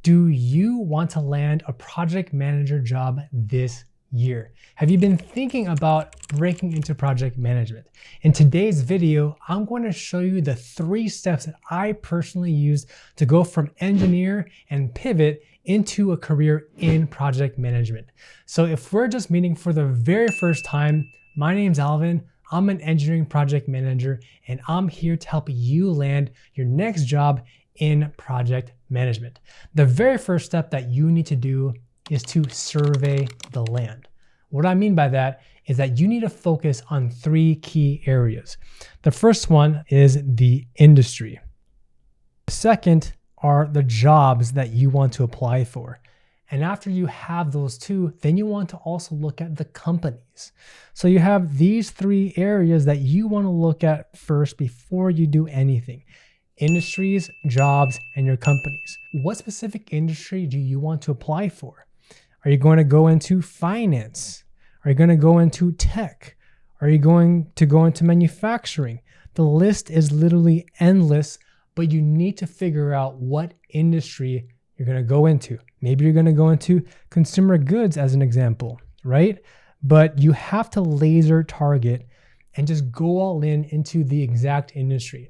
Do you want to land a project manager job this year? Have you been thinking about breaking into project management? In today's video, I'm going to show you the 3 steps that I personally used to go from engineer and pivot into a career in project management. So if we're just meeting for the very first time, my name's Alvin. I'm an engineering project manager, and I'm here to help you land your next job in project management. The very first step that you need to do is to survey the land. What I mean by that is that you need to focus on 3 key areas. The first one is the industry. The second are the jobs that you want to apply for. And after you have those 2, then you want to also look at the companies. So you have these 3 areas that you want to look at first before you do anything. Industries, jobs, and your companies. What specific industry do you want to apply for? Are you going to go into finance? Are you going to go into tech? Are you going to go into manufacturing? The list is literally endless, but you need to figure out what industry you're going to go into. Maybe you're going to go into consumer goods as an example, right? But you have to laser target and just go all in into the exact industry.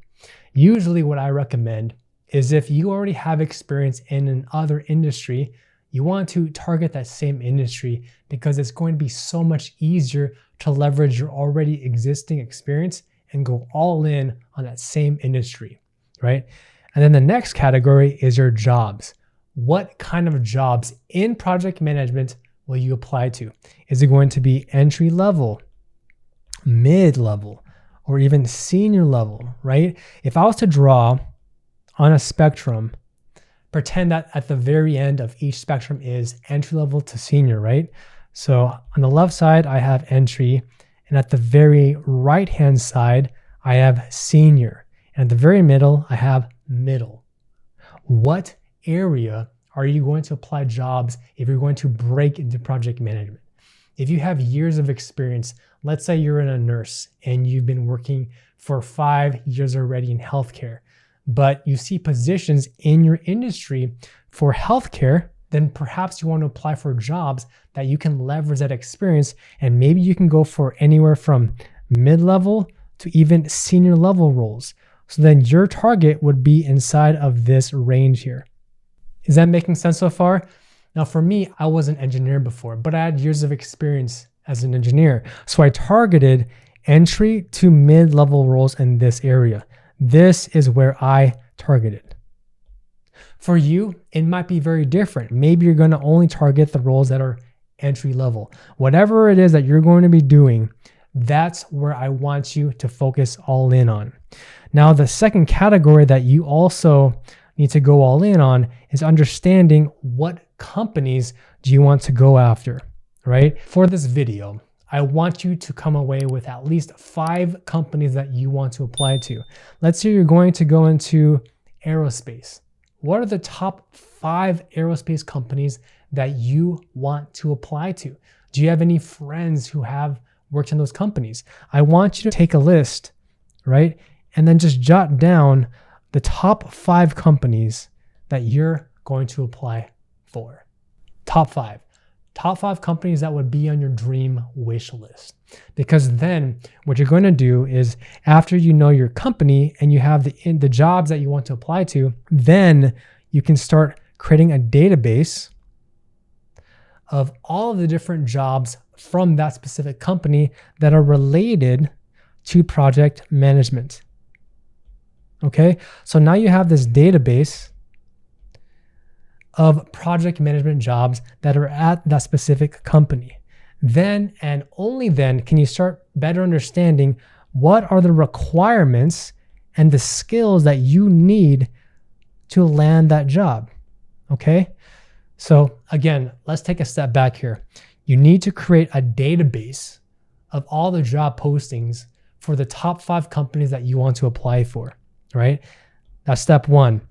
Usually what I recommend is if you already have experience in another industry, you want to target that same industry because it's going to be so much easier to leverage your already existing experience and go all in on that same industry, right? And then the next category is your jobs. What kind of jobs in project management will you apply to? Is it going to be entry level, mid-level, or even senior level, right? If I was to draw on a spectrum, pretend that at the very end of each spectrum is entry level to senior, right? So on the left side, I have entry, and at the very right-hand side, I have senior. And at the very middle, I have middle. What area are you going to apply jobs if you're going to break into project management? If you have years of experience, let's say you're a nurse and you've been working for 5 years already in healthcare, but you see positions in your industry for healthcare, then perhaps you want to apply for jobs that you can leverage that experience, and maybe you can go for anywhere from mid-level to even senior level roles. So then your target would be inside of this range here. Is that making sense so far? Now for me, I was an engineer before, but I had years of experience as an engineer. So I targeted entry to mid-level roles in this area. This is where I targeted. For you, it might be very different. Maybe you're going to only target the roles that are entry level. Whatever it is that you're going to be doing, that's where I want you to focus all in on. Now, the second category that you also need to go all in on is understanding what companies do you want to go after, right? For this video, I want you to come away with at least 5 companies that you want to apply to. Let's say you're going to go into aerospace. What are the top 5 aerospace companies that you want to apply to? Do you have any friends who have worked in those companies? I want you to take a list, right? And then just jot down the top 5 companies that you're going to apply for. Top 5. Top 5 companies that would be on your dream wish list. Because then what you're going to do is after you know your company and you have the jobs that you want to apply to, then you can start creating a database of all of the different jobs from that specific company that are related to project management. Okay, so now you have this database of project management jobs that are at that specific company. Then and only then can you start better understanding what are the requirements and the skills that you need to land that job. Okay, so again, let's take a step back here. You need to create a database of all the job postings for the top 5 companies that you want to apply for. Right? That's step 1.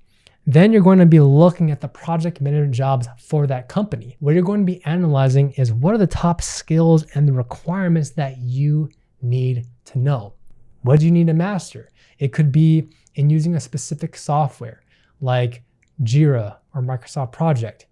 Then you're going to be looking at the project manager jobs for that company. What you're going to be analyzing is what are the top skills and the requirements that you need to know. What do you need to master? It could be in using a specific software like Jira or Microsoft Project.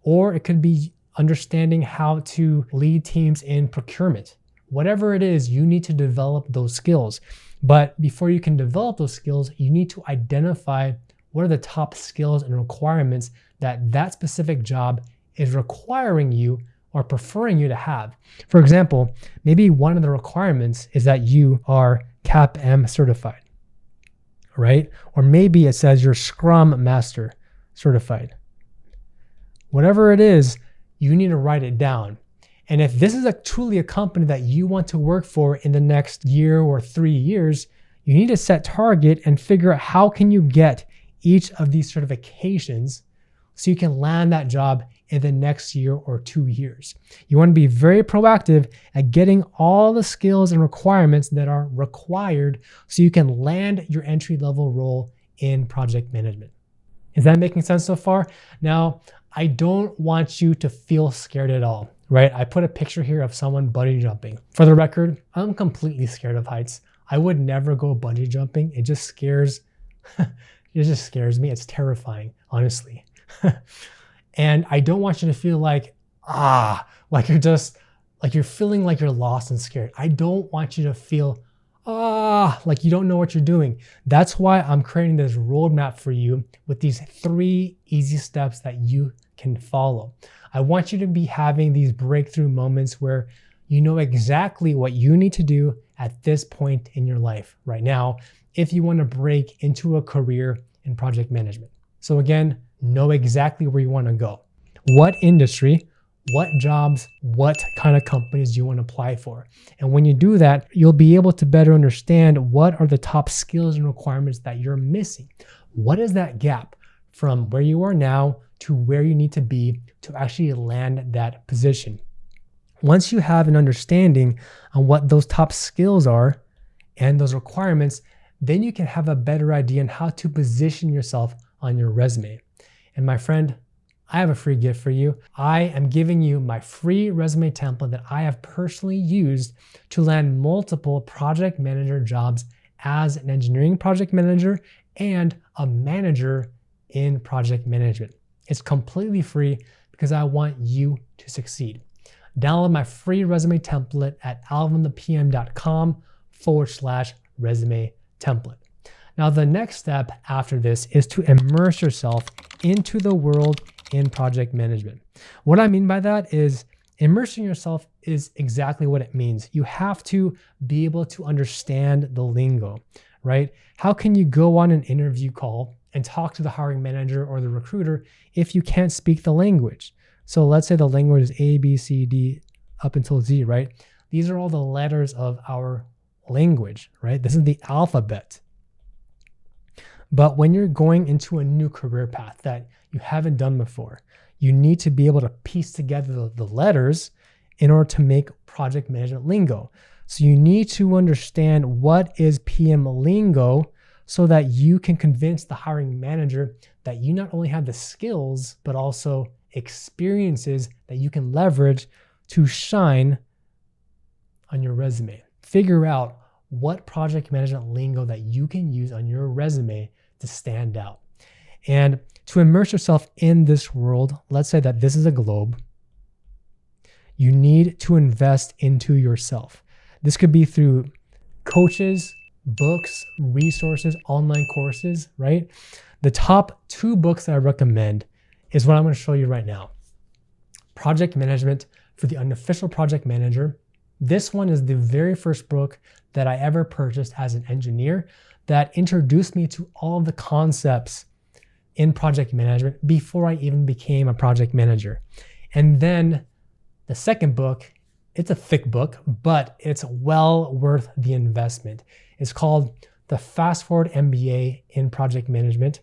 Or it could be understanding how to lead teams in procurement. Whatever it is, you need to develop those skills. But before you can develop those skills, you need to identify what are the top skills and requirements that that specific job is requiring you or preferring you to have. For example, maybe one of the requirements is that you are CAPM certified, right? Or maybe it says you're Scrum Master certified. Whatever it is, you need to write it down. And if this is truly a company that you want to work for in the next year or 3 years, you need to set target and figure out how can you get each of these certifications so you can land that job in the next year or 2 years. You want to be very proactive at getting all the skills and requirements that are required so you can land your entry-level role in project management. Is that making sense so far? Now, I don't want you to feel scared at all, right? I put a picture here of someone bungee jumping. For the record, I'm completely scared of heights. I would never go bungee jumping. It just scares me. It's terrifying, honestly. And I don't want you to feel like you're feeling like you're lost and scared. I don't want you to feel like you don't know what you're doing. That's why I'm creating this roadmap for you with these 3 easy steps that you can follow. I want you to be having these breakthrough moments where you know exactly what you need to do at this point in your life right now if you want to break into a career in project management. So again, know exactly where you want to go. What industry, what jobs, what kind of companies you want to apply for. And when you do that, you'll be able to better understand what are the top skills and requirements that you're missing. What is that gap from where you are now to where you need to be to actually land that position? Once you have an understanding on what those top skills are and those requirements, then you can have a better idea on how to position yourself on your resume. And my friend, I have a free gift for you. I am giving you my free resume template that I have personally used to land multiple project manager jobs as an engineering project manager and a manager in project management. It's completely free because I want you to succeed. Download my free resume template at alvinthepm.com/resume template. Now, the next step after this is to immerse yourself into the world in project management. What I mean by that is immersing yourself is exactly what it means. You have to be able to understand the lingo, right? How can you go on an interview call and talk to the hiring manager or the recruiter if you can't speak the language? So let's say the language is A, B, C, D, up until Z, right? These are all the letters of our language, right? This is the alphabet. But when you're going into a new career path that you haven't done before, you need to be able to piece together the letters in order to make project management lingo. So you need to understand what is PM lingo so that you can convince the hiring manager that you not only have the skills, but also experiences that you can leverage to shine on your resume. Figure out what project management lingo that you can use on your resume to stand out. And to immerse yourself in this world, let's say that this is a globe, you need to invest into yourself. This could be through coaches, books, resources, online courses, right? The top 2 books that I recommend is what I'm going to show you right now. Project Management for the Unofficial Project Manager. This one is the very first book that I ever purchased as an engineer that introduced me to all of the concepts in project management before I even became a project manager. And then the second book, it's a thick book, but it's well worth the investment. It's called The Fast Forward MBA in Project Management.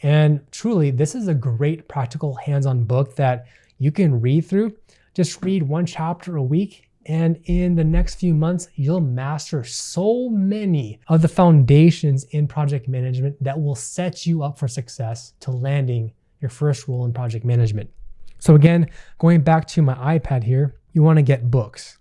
And truly, this is a great practical hands-on book that you can read through. Just read 1 chapter a week, and in the next few months, you'll master so many of the foundations in project management that will set you up for success to landing your first role in project management. So again, going back to my iPad here, you want to get books,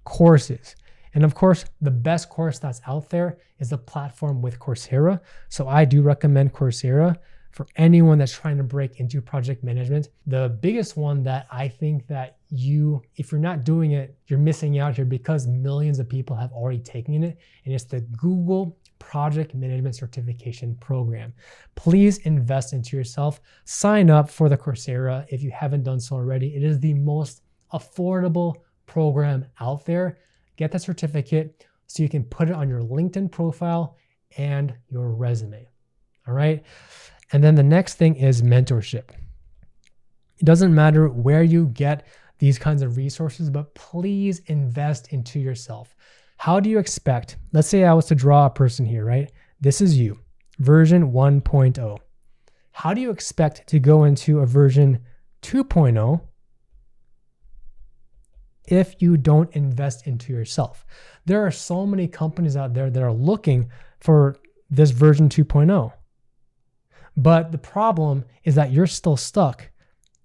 courses. And of course, the best course that's out there is the platform with Coursera. So I do recommend Coursera for anyone that's trying to break into project management. The biggest one that I think that if you're not doing it, you're missing out here because millions of people have already taken it, and it's the Google Project Management Certification Program. Please invest into yourself. Sign up for the Coursera if you haven't done so already. It is the most affordable program out there. Get the certificate so you can put it on your LinkedIn profile and your resume. All right. And then the next thing is mentorship. It doesn't matter where you get these kinds of resources, but please invest into yourself. How do you expect, let's say I was to draw a person here, right? This is you, version 1.0. How do you expect to go into a version 2.0 if you don't invest into yourself? There are so many companies out there that are looking for this version 2.0. But the problem is that you're still stuck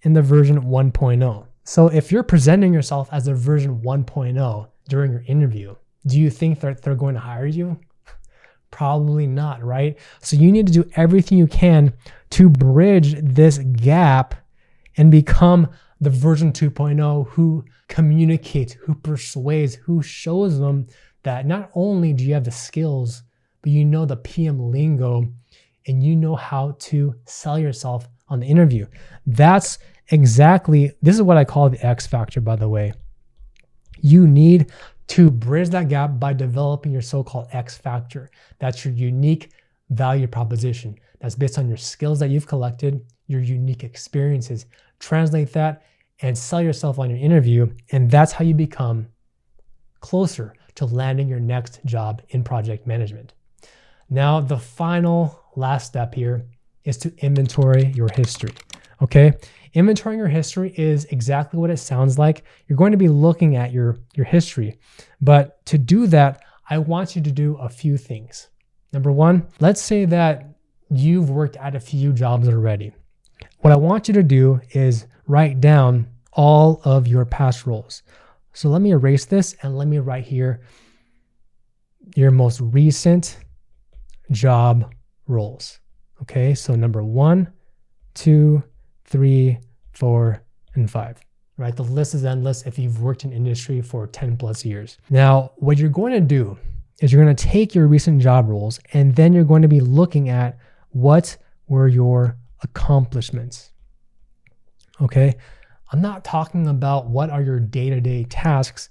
in the version 1.0. So if you're presenting yourself as a version 1.0 during your interview, do you think that they're going to hire you? Probably not, right? So you need to do everything you can to bridge this gap and become the version 2.0 who communicates, who persuades, who shows them that not only do you have the skills, but you know the PM lingo and you know how to sell yourself on the interview. This is what I call the X factor, by the way. You need to bridge that gap by developing your so-called X factor. That's your unique value proposition. That's based on your skills that you've collected, your unique experiences. Translate that and sell yourself on your interview, and that's how you become closer to landing your next job in project management. Now, the last step here is to inventory your history, okay? Inventorying your history is exactly what it sounds like. You're going to be looking at your history, but to do that, I want you to do a few things. Number one, let's say that you've worked at a few jobs already. What I want you to do is write down all of your past roles. So let me erase this and let me write here your most recent job roles. Okay, so number 1, 2, 3, 4, and 5. Right? The list is endless if you've worked in industry for 10 plus years. Now, what you're going to do is you're going to take your recent job roles and then you're going to be looking at what were your accomplishments. Okay? I'm not talking about what are your day-to-day tasks.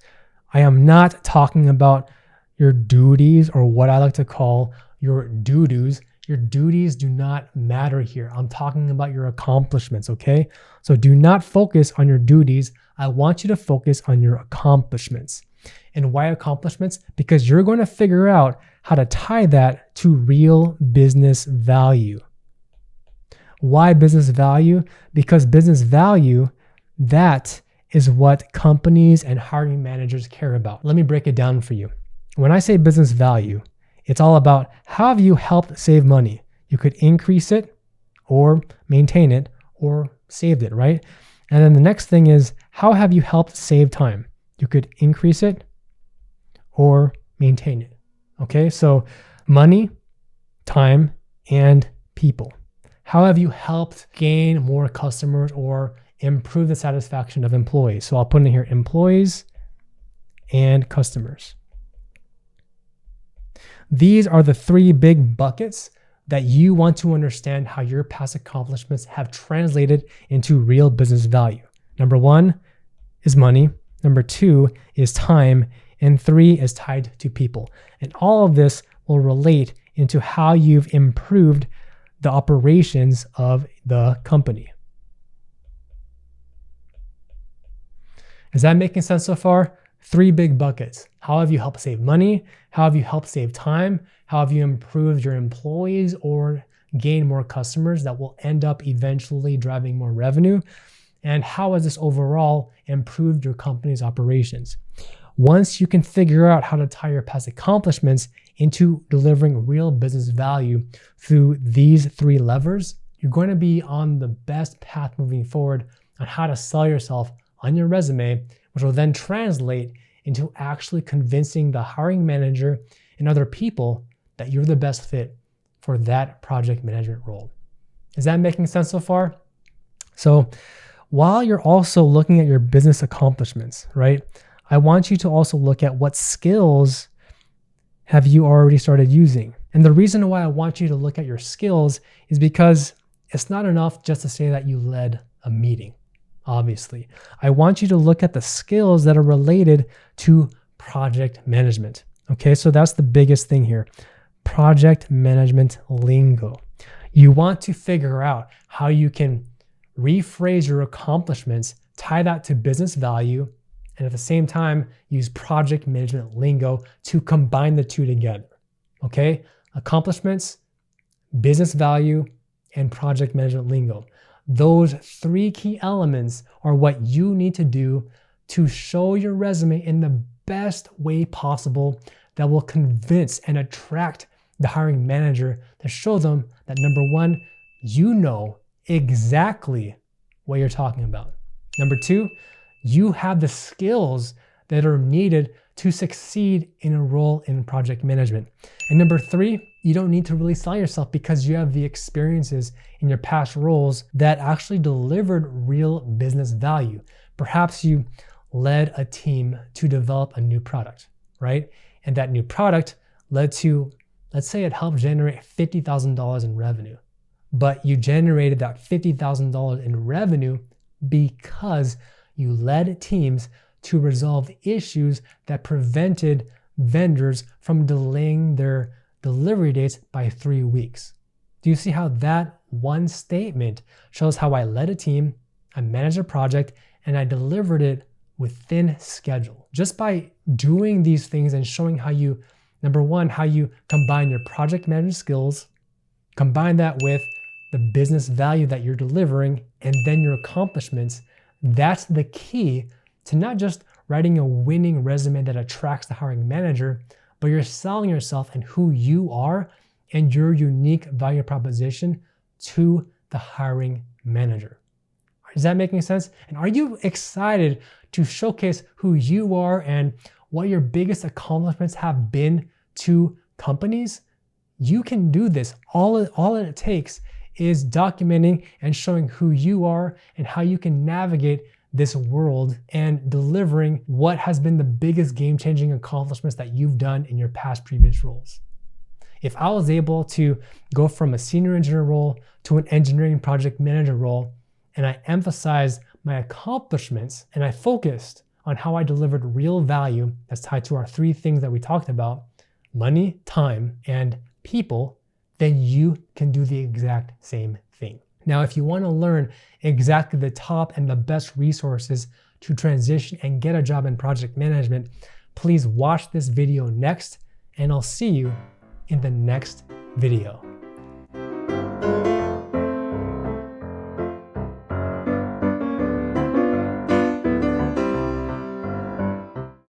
I am not talking about your duties or what I like to call your doo-doos. Your duties do not matter here. I'm talking about your accomplishments, okay? So do not focus on your duties. I want you to focus on your accomplishments. And why accomplishments? Because you're going to figure out how to tie that to real business value. Why business value? Because business value, that is what companies and hiring managers care about. Let me break it down for you. When I say business value, it's all about how have you helped save money? You could increase it or maintain it or saved it, right? And then the next thing is how have you helped save time? You could increase it or maintain it. Okay, so money, time, and people. How have you helped gain more customers or improve the satisfaction of employees? So I'll put in here employees and customers. These are the 3 big buckets that you want to understand how your past accomplishments have translated into real business value. Number 1 is money. Number 2 is time. And 3 is tied to people. And all of this will relate into how you've improved the operations of the company. Is that making sense so far? 3 big buckets. How have you helped save money? How have you helped save time? How have you improved your employees or gained more customers that will end up eventually driving more revenue? And how has this overall improved your company's operations? Once you can figure out how to tie your past accomplishments into delivering real business value through these 3 levers, you're going to be on the best path moving forward on how to sell yourself on your resume, which will then translate into actually convincing the hiring manager and other people that you're the best fit for that project management role. Is that making sense so far? So while you're also looking at your business accomplishments, right? I want you to also look at what skills have you already started using. And the reason why I want you to look at your skills is because it's not enough just to say that you led a meeting, obviously. I want you to look at the skills that are related to project management. Okay, so that's the biggest thing here. Project management lingo. You want to figure out how you can rephrase your accomplishments, tie that to business value, and at the same time, use project management lingo to combine the two together. Okay? Accomplishments, business value, and project management lingo. Those three key elements are what you need to do to show your resume in the best way possible that will convince and attract the hiring manager to show them that number one, you know exactly what you're talking about. Number two, you have the skills that are needed to succeed in a role in project management. And number three, you don't need to really sell yourself because you have the experiences in your past roles that actually delivered real business value. Perhaps you led a team to develop a new product, right? And that new product led to, let's say it helped generate $50,000 in revenue, but you generated that $50,000 in revenue because you led teams to resolve issues that prevented vendors from delaying their delivery dates by 3 weeks. Do you see how that one statement shows how I led a team, I managed a project, and I delivered it within schedule? Just by doing these things and showing how you, number one, how you combine your project management skills, combine that with the business value that you're delivering, and then your accomplishments, that's the key to not just writing a winning resume that attracts the hiring manager, but you're selling yourself and who you are and your unique value proposition to the hiring manager. Is that making sense? And are you excited to showcase who you are and what your biggest accomplishments have been to companies? You can do this. All it takes is documenting and showing who you are and how you can navigate this world and delivering what has been the biggest game-changing accomplishments that you've done in your past previous roles. If I was able to go from a senior engineer role to an engineering project manager role, and I emphasized my accomplishments and I focused on how I delivered real value that's tied to our three things that we talked about, money, time, and people, then you can do the exact same thing. Now, if you want to learn exactly the top and the best resources to transition and get a job in project management, please watch this video next, and I'll see you in the next video.